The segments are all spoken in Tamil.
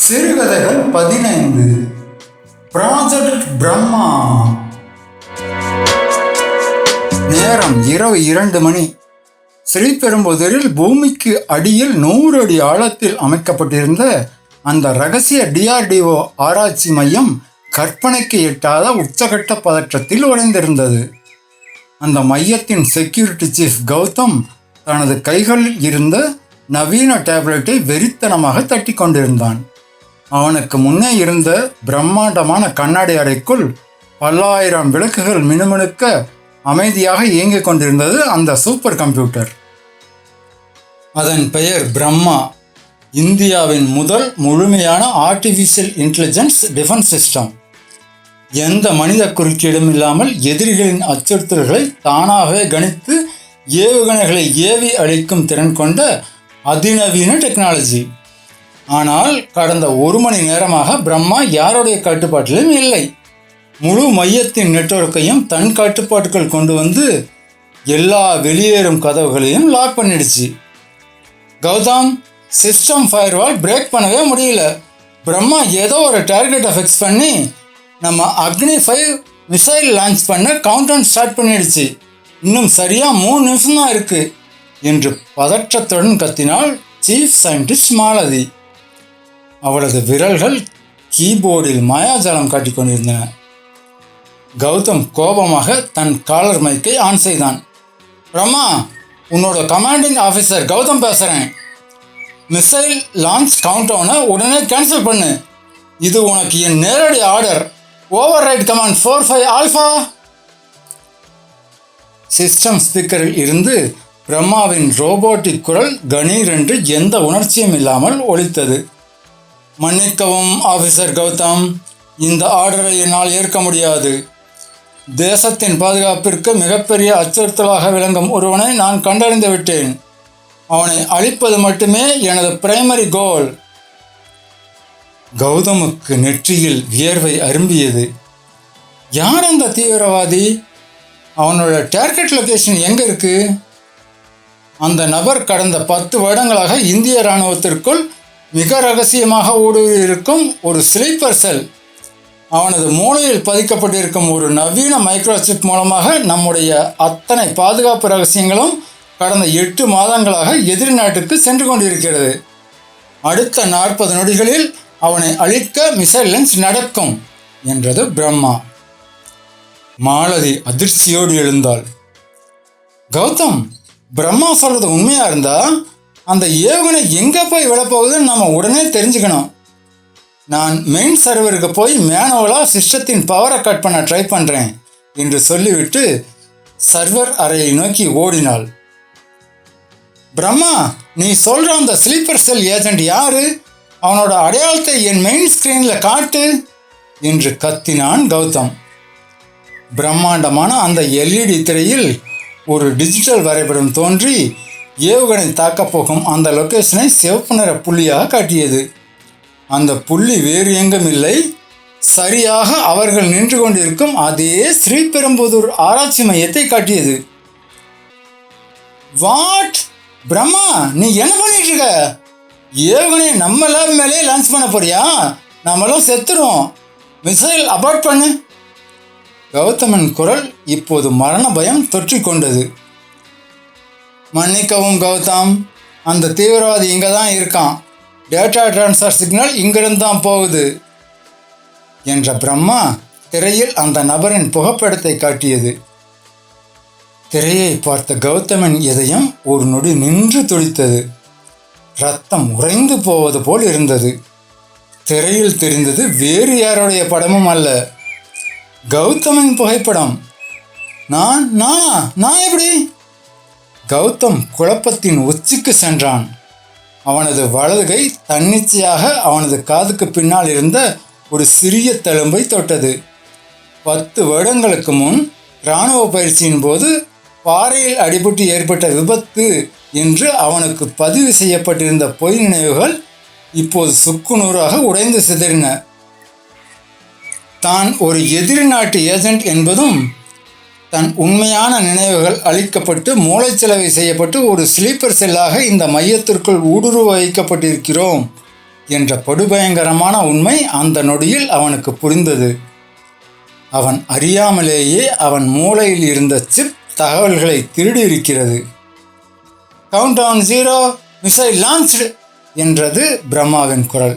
சிறுகதைகள் 15. ப்ராஜெக்ட் பிரம்மா. நேரம் இரவு 2 மணி. ஸ்ரீபெரும்புதூரில் பூமிக்கு அடியில் 100 அடி ஆழத்தில் அமைக்கப்பட்டிருந்த அந்த ரகசிய DRDO ஆராய்ச்சி மையம் கற்பனைக்கு எட்டாத உச்சகட்ட பதற்றத்தில் உறைந்திருந்தது. அந்த மையத்தின் செக்யூரிட்டி சீஃப் கௌதம் தனது கைகளில் இருந்த நவீன டேப்லெட்டை வெறித்தனமாக தட்டி கொண்டிருந்தான். அவனுக்கு முன்னே இருந்த பிரம்மாண்டமான கண்ணாடி அறைக்குள் பல்லாயிரம் விளக்குகள் மினுமினுக்க அமைதியாக இயங்கிக் கொண்டிருந்தது அந்த சூப்பர் கம்ப்யூட்டர். அதன் பெயர் பிரம்மா. இந்தியாவின் முதல் முழுமையான ஆர்டிஃபிஷியல் இன்டெலிஜென்ஸ் டிஃபென்ஸ் சிஸ்டம். எந்த மனித குறுக்கீடும் இல்லாமல் எதிரிகளின் அச்சுறுத்தல்களை தானாகவே கணித்து ஏவுகணைகளை ஏவி அளிக்கும் திறன் கொண்ட அதிநவீன டெக்னாலஜி. ஆனால் கடந்த 1 மணி நேரமாக பிரம்மா யாருடைய கட்டுப்பாட்டிலும் இல்லை. முழு மையத்தின் நெட்வொர்க்கையும் தன் கட்டுப்பாட்டுக்குள் கொண்டு வந்து எல்லா வெளியேறும் கதவுகளையும் லாக் பண்ணிடுச்சு. கௌதம், சிஸ்டம் ஃபயர்வால் பிரேக் பண்ணவே முடியல. பிரம்மா ஏதோ ஒரு டார்கெட்டை ஃபிக்ஸ் பண்ணி நம்ம அக்னி 5 மிசைல் லான்ச் பண்ண கவுண்டவுன் ஸ்டார்ட் பண்ணிடுச்சு. இன்னும் சரியாக 3 நிமிஷம் தான் இருக்கு என்று பதற்றத்துடன் கத்தினாள் சீஃப் சயின்டிஸ்ட் மாலதி. அவளது விரல்கள் கீபோர்டில் மாயாஜாலம் காட்டிக் கொண்டிருந்தன. கௌதம் கோபமாக தன் காலர் மைக்கை ஆன் செய்தான். பிரம்மா, உன்னோட கமாண்டிங் ஆஃபீஸர் கௌதம் பேசுகிறேன். மிசைல் லான்ச் கவுண்டவுனை உடனே கேன்சல் பண்ணு. இது உனக்கு என் நேரடி order. Override command 45 alpha. System ஸ்பீக்கரில் இருந்து பிரம்மாவின் ரோபோட்டிக் குரல் கணீர் என்று எந்த உணர்ச்சியும் இல்லாமல் ஒலித்தது. மன்னிக்கவும் ஆஃபீஸர் கௌதம், இந்த ஆர்டரை என்னால் ஏற்க முடியாது. தேசத்தின் பாதுகாப்பிற்கு மிகப்பெரிய அச்சுறுத்தலாக விளங்கும் ஒருவனை நான் கண்டறிந்து விட்டேன். அவனை அழிப்பது மட்டுமே எனது பிரைமரி கோல். கௌதமுக்கு நெற்றியில் வியர்வை அரும்பியது. யார் அந்த தீவிரவாதி? அவனோட டார்கெட் லொகேஷன் எங்கே இருக்கு? அந்த நபர் கடந்த 10 வருடங்களாக இந்திய இராணுவத்திற்குள் மிக ரகசியமாக ஊடுருவியிருக்கும் ஒரு ஸ்லீப்பர் செல். அவனது மூளையில் பதிக்கப்பட்டிருக்கும் ஒரு நவீன மைக்ரோசிப் மூலமாக நம்முடைய அத்தனை பாதுகாப்பு ரகசியங்களும் கடந்த 8 மாதங்களாக எதிரி நாட்டுக்கு சென்று கொண்டிருக்கிறது. அடுத்த 40 நொடிகளில் அவனை அழிக்க மிசைல் லான்ச் நடக்கும் என்றது பிரம்மா. மாலதி அதிர்ச்சியோடு எழுந்தாள். கௌதம், பிரம்மா சொல்றது உண்மையா இருந்தா அந்த ஏவுகணை எங்கே போய் விழப்போகுதுன்னு நம்ம உடனே தெரிஞ்சுக்கணும். நான் மெயின் சர்வருக்கு போய் மேனுவலாக சிஸ்டத்தின் பவரை கட் பண்ண ட்ரை பண்ணுறேன் என்று சொல்லிவிட்டு சர்வர் அறையை நோக்கி ஓடினாள். பிரம்மா, நீ சொல்கிற அந்த ஸ்லீப்பர் செல் ஏஜென்ட் யாரு? அவனோட அடையாளத்தை என் மெயின் ஸ்க்ரீனில் காட்டு என்று கத்தினான் கௌதம். பிரம்மாண்டமான அந்த LED திரையில் ஒரு டிஜிட்டல் வரைபடம் தோன்றி ஏவுகணை தாக்கப்போகும் அந்த லொக்கேஷனை சிவப்பு நிற புள்ளியாக காட்டியது. அந்த புள்ளி வேறு எங்கும் இல்லை, சரியாக அவர்கள் நின்று கொண்டிருக்கும் அதே ஸ்ரீபெரும்புதூர் ஆராய்ச்சி மையத்தை காட்டியது. வாட்? பிரம்மா, நீ என்ன பண்ணிட்டு இருக்க? ஏவுகணை நம்ம லேப் மேலே லான்ச் பண்ண போறியா? நம்மளும் செத்துருவோம். மிசைல் அபார்ட் பண்ணு. கௌதமன் குரல் இப்போது மரண பயம் தொற்றிக்கொண்டது. மன்னிக்கவும் கௌதம், அந்த தீவிரவாதி இங்கே தான் இருக்கான். டேட்டா டிரான்ஸ்ஃபர் சிக்னல் இங்கிருந்து தான் போகுது என்ற பிரம்மா திரையில் அந்த நபரின் புகைப்படத்தை காட்டியது. திரையை பார்த்த கௌதமன் இதயம் ஒரு நொடி நின்று துடித்தது. ரத்தம் உறைந்து போவது போல் இருந்தது. திரையில் தெரிந்தது வேறு யாருடைய படமும் அல்ல, கௌதமின் புகைப்படம். நான் எப்படி? கௌதம் குழப்பத்தின் உச்சிக்கு சென்றான். அவனது வலதுகை தன்னிச்சையாக அவனது காதுக்கு பின்னால் இருந்த ஒரு சிறிய தழும்பை தொட்டது. 10 வருடங்களுக்கு முன் இராணுவ பயிற்சியின் போது பாறையில் அடிபட்டு ஏற்பட்ட விபத்து என்று அவனுக்கு பதிவு செய்யப்பட்டிருந்த பொய் நினைவுகள் இப்போது சுக்குநூறாக உடைந்து சிதறின. தான் ஒரு எதிரி நாட்டு ஏஜென்ட் என்பதும் தன் உண்மையான நினைவுகள் அளிக்கப்பட்டு மூளைச்சலவை செய்யப்பட்டு ஒரு ஸ்லீப்பர் செல்லாக இந்த மையத்திற்குள் ஊடுருவ வைக்கப்பட்டிருக்கிறோம் என்ற படுபயங்கரமான உண்மை அந்த நொடியில் அவனுக்கு புரிந்தது. அவன் அறியாமலேயே அவன் மூளையில் இருந்த சிப் தகவல்களை திருடி இருக்கிறது. கவுண்ட் டவுன் 0, மிசைல் லான்ச்டு என்றது பிரம்மாவின் குரல்.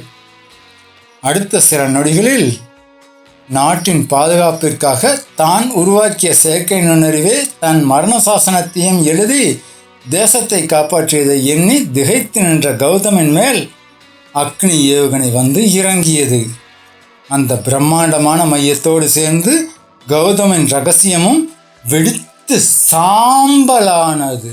அடுத்த சில நொடிகளில் நாட்டின் பாதுகாப்பிற்காக தான் உருவாக்கிய செயற்கை நுண்ணறிவே தன் மரண சாசனத்தையும் எழுதி தேசத்தை காப்பாற்றியதை எண்ணி திகைத்து நின்ற கௌதமின் மேல் அக்னி ஏவுகணை வந்து இறங்கியது. அந்த பிரம்மாண்டமான மையத்தோடு சேர்ந்து கௌதமின் ரகசியமும் வெடித்து சாம்பலானது.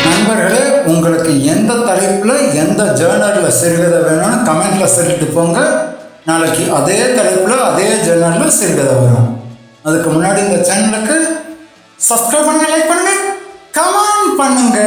நண்பர்களே, உங்களுக்கு எந்த தலைப்பில் எந்த ஜேர்னலில் சிறுகதை வேணும்னு கமெண்டில் சொல்லிட்டு போங்க. நாளைக்கு அதே தலைப்பில் அதே ஜேர்னலில் சிறுகதை வரும். அதுக்கு முன்னாடி இந்த சேனலுக்கு சப்ஸ்கிரைப் பண்ணுங்க, லைக் பண்ணுங்க, கமெண்ட் பண்ணுங்க.